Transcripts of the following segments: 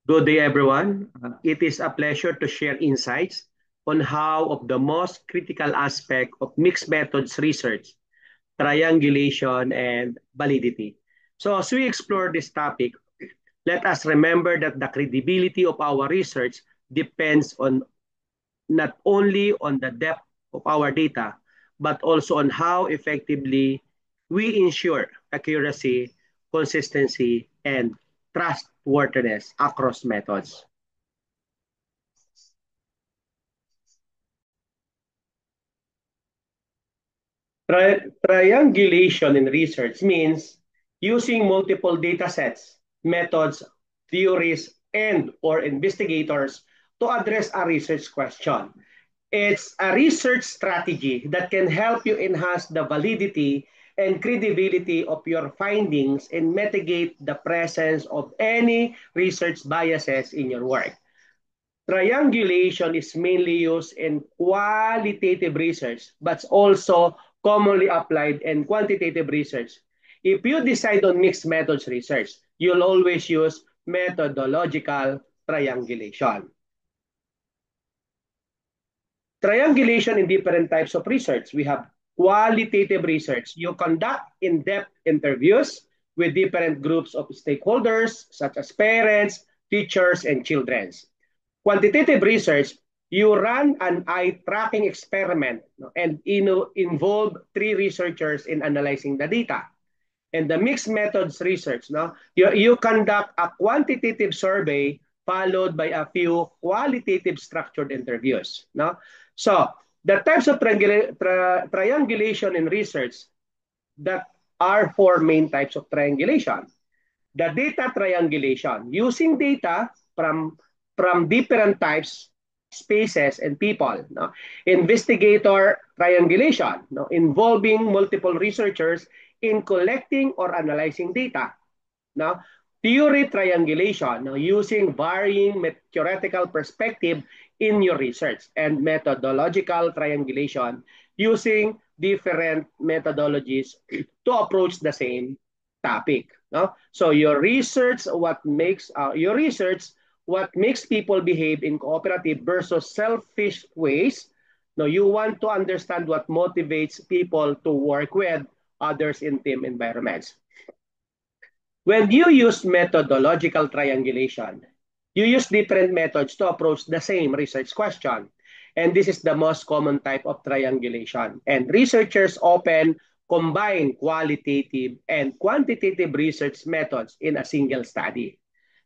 Good day, everyone. It is a pleasure to share insights on how of the most critical aspect of mixed methods research, triangulation, and validity. So as we explore this topic, let us remember that the credibility of our research depends on not only on the depth of our data, but also on how effectively we ensure accuracy, consistency, and trustworthiness across methods. Triangulation in research means using multiple data sets, methods, theories, and or investigators to address a research question. It's a research strategy that can help you enhance the validity and credibility of your findings and mitigate the presence of any research biases in your work. Triangulation is mainly used in qualitative research, but also commonly applied in quantitative research. If you decide on mixed methods research, you'll always use methodological triangulation. Triangulation in different types of research. We have qualitative research. You conduct in-depth interviews with different groups of stakeholders, such as parents, teachers, and children. Quantitative research, you run an eye tracking experiment, no, and involve three researchers in analyzing the data. And the mixed methods research, no, you conduct a quantitative survey followed by a few qualitative structured interviews. No? So the types of triangulation in research that are four main types of triangulation. The data triangulation, using data from different types, spaces, and people. No? Investigator triangulation, no? Involving multiple researchers in collecting or analyzing data. No? Theory triangulation, no? Using varying theoretical perspective in your research. And methodological triangulation, using different methodologies to approach the same topic. No? So your research what makes people behave in cooperative versus selfish ways. No, you want to understand what motivates people to work with others in team environments. When you use methodological triangulation, you use different methods to approach the same research question. And this is the most common type of triangulation. And researchers often combine qualitative and quantitative research methods in a single study.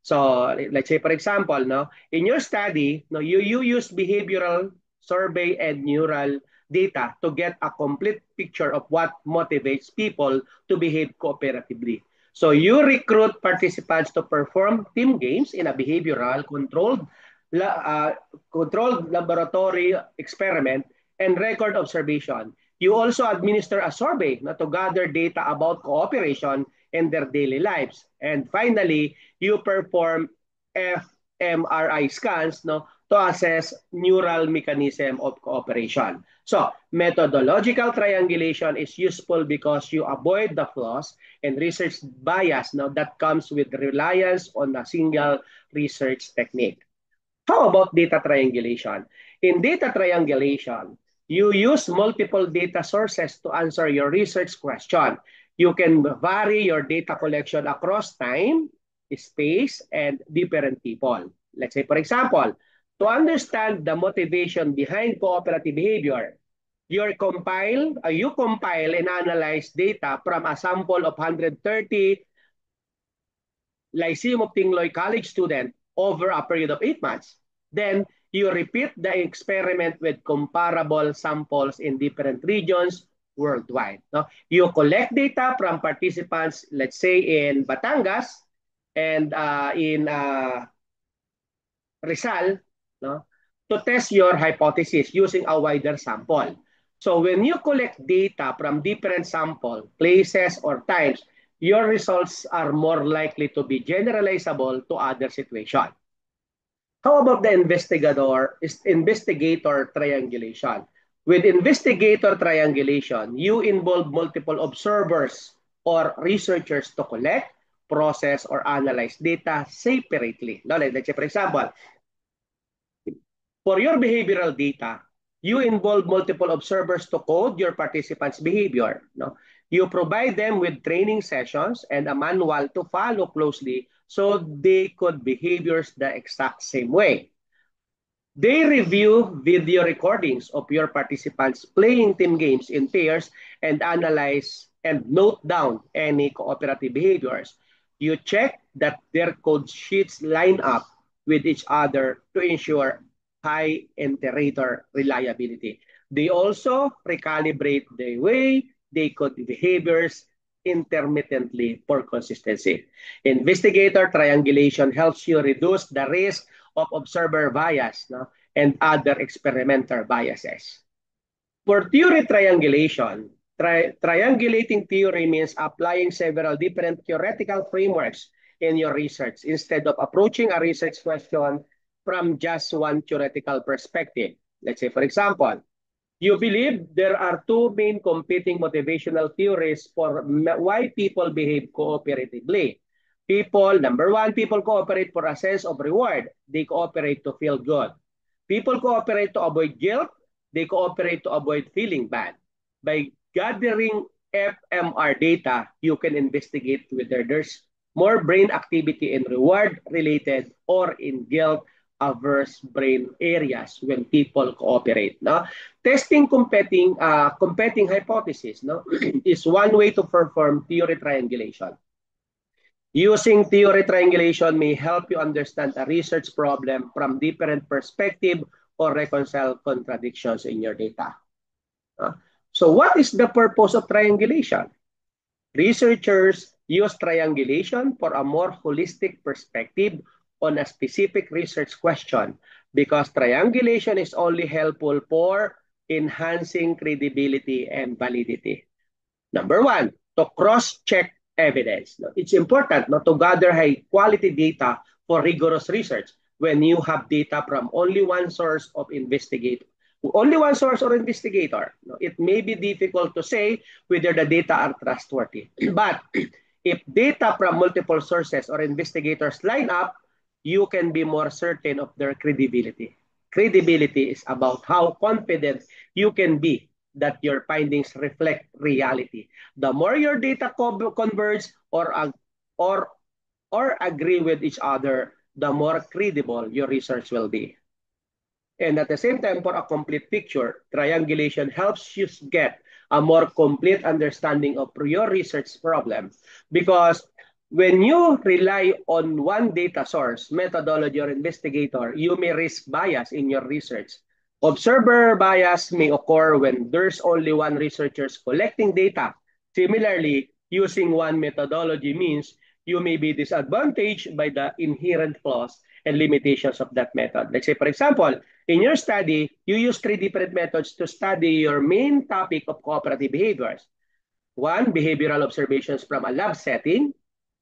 So let's say, for example, no, in your study, no, you use behavioral survey and neural data to get a complete picture of what motivates people to behave cooperatively. So you recruit participants to perform team games in a behavioral controlled laboratory experiment and record observation. You also administer a survey to gather data about cooperation in their daily lives. And finally, you perform fMRI scans, no, to assess neural mechanism of cooperation. So methodological triangulation is useful because you avoid the flaws and research bias, no, that comes with reliance on a single research technique. How about data triangulation? In data triangulation, you use multiple data sources to answer your research question. You can vary your data collection across time, space, and different people. Let's say, for example, to understand the motivation behind cooperative behavior, you compile and analyze data from a sample of 130 Lyceum of Tingloy College student over a period of 8 months. Then you repeat the experiment with comparable samples in different regions worldwide. No? You collect data from participants, let's say in Batangas and in Rizal, no? To test your hypothesis using a wider sample. So when you collect data from different sample, places, or times, your results are more likely to be generalizable to other situations. How about the investigator triangulation? With investigator triangulation, you involve multiple observers or researchers to collect, process, or analyze data separately. No? Let's say, for example, for your behavioral data, you involve multiple observers to code your participants' behavior. No? You provide them with training sessions and a manual to follow closely so they could behaviors the exact same way. They review video recordings of your participants playing team games in pairs and analyze and note down any cooperative behaviors. You check that their code sheets line up with each other to ensure high iterator reliability. They also recalibrate the way they code behaviors intermittently for consistency. Investigator triangulation helps you reduce the risk of observer bias, no, and other experimenter biases. For theory triangulation, triangulating theory means applying several different theoretical frameworks in your research instead of approaching a research question from just one theoretical perspective. Let's say, for example, you believe there are two main competing motivational theories for why people behave cooperatively. Number one, people cooperate for a sense of reward. They cooperate to feel good. People cooperate to avoid guilt. They cooperate to avoid feeling bad. By gathering fMR data, you can investigate whether there's more brain activity in reward-related or in guilt-averse brain areas when people cooperate. No? Testing competing hypotheses, no, is one way to perform theory triangulation. Using theory triangulation may help you understand a research problem from different perspectives or reconcile contradictions in your data. So what is the purpose of triangulation? Researchers use triangulation for a more holistic perspective on a specific research question because triangulation is only helpful for enhancing credibility and validity. Number one, to cross-check evidence. It's important to gather high-quality data for rigorous research when you have data from only one source or investigator. It may be difficult to say whether the data are trustworthy. But if data from multiple sources or investigators line up, you can be more certain of their credibility. Credibility is about how confident you can be that your findings reflect reality. The more your data converge or agree with each other, the more credible your research will be. And at the same time, for a complete picture, triangulation helps you get a more complete understanding of your research problem. Because when you rely on one data source, methodology, or investigator, you may risk bias in your research. Observer bias may occur when there's only one researcher collecting data. Similarly, using one methodology means you may be disadvantaged by the inherent flaws and limitations of that method. Let's say, for example, in your study, you use three different methods to study your main topic of cooperative behaviors. One, behavioral observations from a lab setting.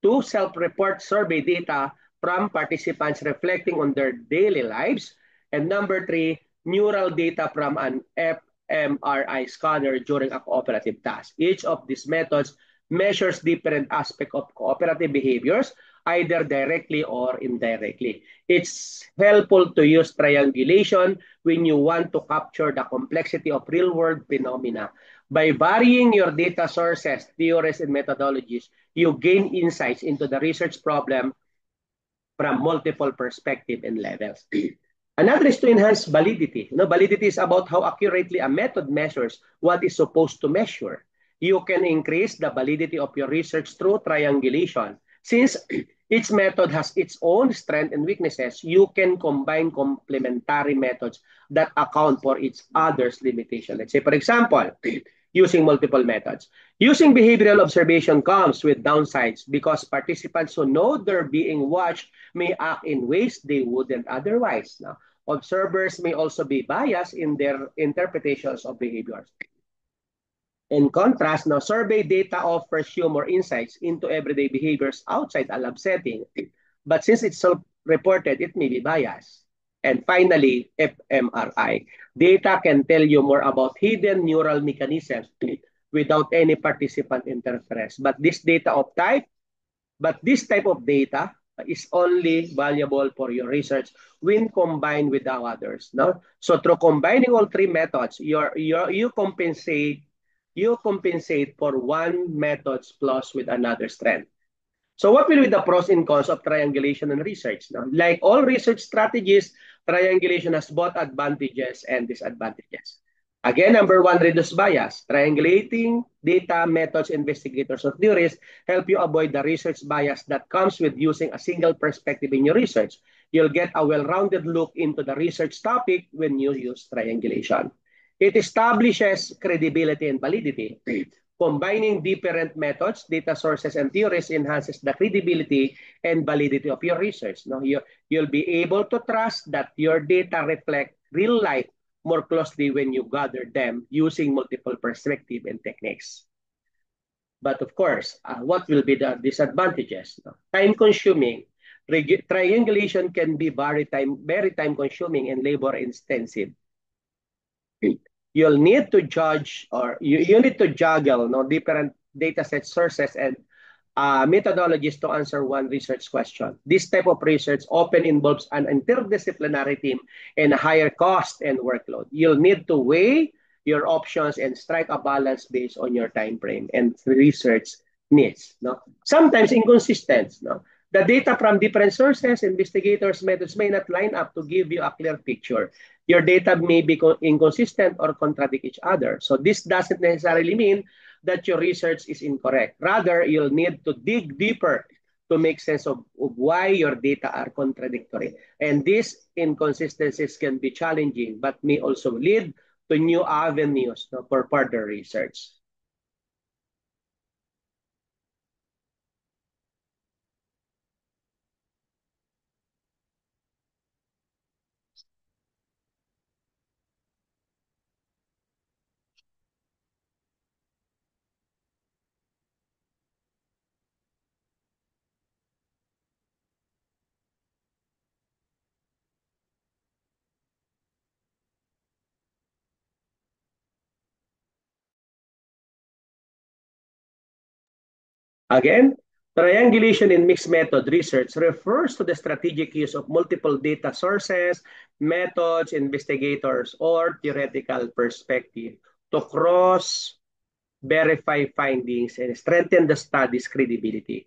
Two, self-report survey data from participants reflecting on their daily lives. And number three, neural data from an fMRI scanner during a cooperative task. Each of these methods measures different aspects of cooperative behaviors, either directly or indirectly. It's helpful to use triangulation when you want to capture the complexity of real-world phenomena. By varying your data sources, theories, and methodologies, you gain insights into the research problem from multiple perspectives and levels. Another is to enhance validity. Validity is about how accurately a method measures what is supposed to measure. You can increase the validity of your research through triangulation. Since each method has its own strengths and weaknesses, you can combine complementary methods that account for each other's limitation. Let's say, for example, using multiple methods. Using behavioral observation comes with downsides because participants who know they're being watched may act in ways they wouldn't otherwise. Now, observers may also be biased in their interpretations of behaviors. In contrast, now survey data offers you more insights into everyday behaviors outside a lab setting. But since it's self-reported, it may be biased. And finally, fMRI. Data can tell you more about hidden neural mechanisms without any participant interference. But this data of type But this type of data is only valuable for your research when combined with the others. No? So through combining all three methods, you compensate for one method's plus with another strength. So what will be the pros and cons of triangulation and research? No? Like all research strategies, triangulation has both advantages and disadvantages. Again, number one, reduce bias. Triangulating data, methods, investigators, or theories help you avoid the research bias that comes with using a single perspective in your research. You'll get a well-rounded look into the research topic when you use triangulation. It establishes credibility and validity. Combining different methods, data sources, and theories enhances the credibility and validity of your research. No? You'll be able to trust that your data reflect real life more closely when you gather them using multiple perspective and techniques. But of course, what will be the disadvantages? No? Time consuming. Triangulation can be very time consuming and labor intensive. You'll need to judge or you need to juggle different data set sources and methodologies to answer one research question. This type of research often involves an interdisciplinary team and a higher cost and workload. You'll need to weigh your options and strike a balance based on your time frame and research needs. No? Sometimes inconsistent. No? The data from different sources, investigators' methods may not line up to give you a clear picture. Your data may be inconsistent or contradict each other. So this doesn't necessarily mean that your research is incorrect. Rather, you'll need to dig deeper to make sense of why your data are contradictory. And these inconsistencies can be challenging, but may also lead to new avenues for further research. Again, triangulation in mixed method research refers to the strategic use of multiple data sources, methods, investigators, or theoretical perspective to cross verify findings and strengthen the study's credibility.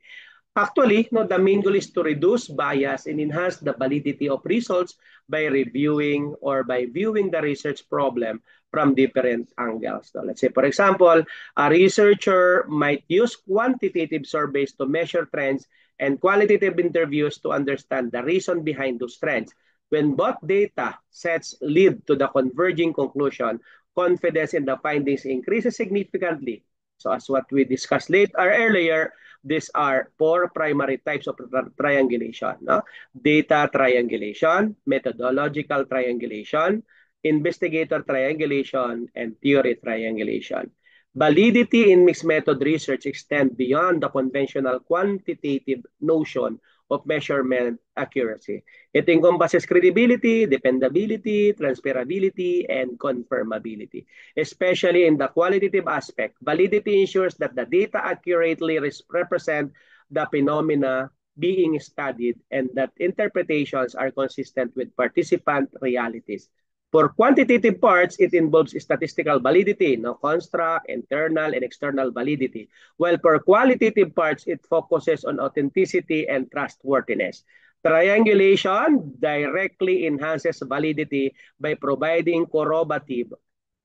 Actually, the main goal is to reduce bias and enhance the validity of results by reviewing or by viewing the research problem from different angles. So let's say, for example, a researcher might use quantitative surveys to measure trends and qualitative interviews to understand the reason behind those trends. When both data sets lead to the converging conclusion, confidence in the findings increases significantly. So as what we discussed earlier, these are four primary types of triangulation. No? Data triangulation, methodological triangulation, investigator triangulation, and theory triangulation. Validity in mixed method research extends beyond the conventional quantitative notion of measurement accuracy. It encompasses credibility, dependability, transferability, and confirmability. Especially in the qualitative aspect, validity ensures that the data accurately represent the phenomena being studied and that interpretations are consistent with participant realities. For quantitative parts, it involves statistical validity, construct, internal, and external validity. While for qualitative parts, it focuses on authenticity and trustworthiness. Triangulation directly enhances validity by providing corroborative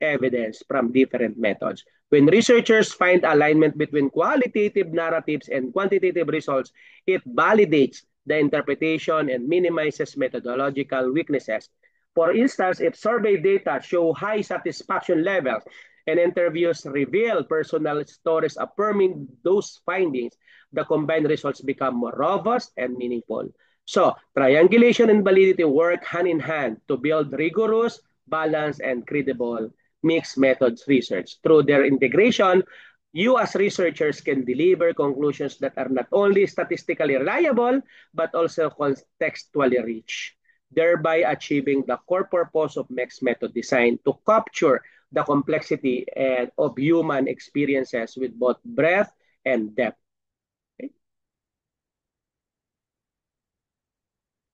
evidence from different methods. When researchers find alignment between qualitative narratives and quantitative results, it validates the interpretation and minimizes methodological weaknesses. For instance, if survey data show high satisfaction levels and interviews reveal personal stories affirming those findings, the combined results become more robust and meaningful. So, triangulation and validity work hand in hand to build rigorous, balanced, and credible mixed methods research. Through their integration, you as researchers can deliver conclusions that are not only statistically reliable, but also contextually rich, thereby achieving the core purpose of mixed method design to capture the complexity of human experiences with both breadth and depth.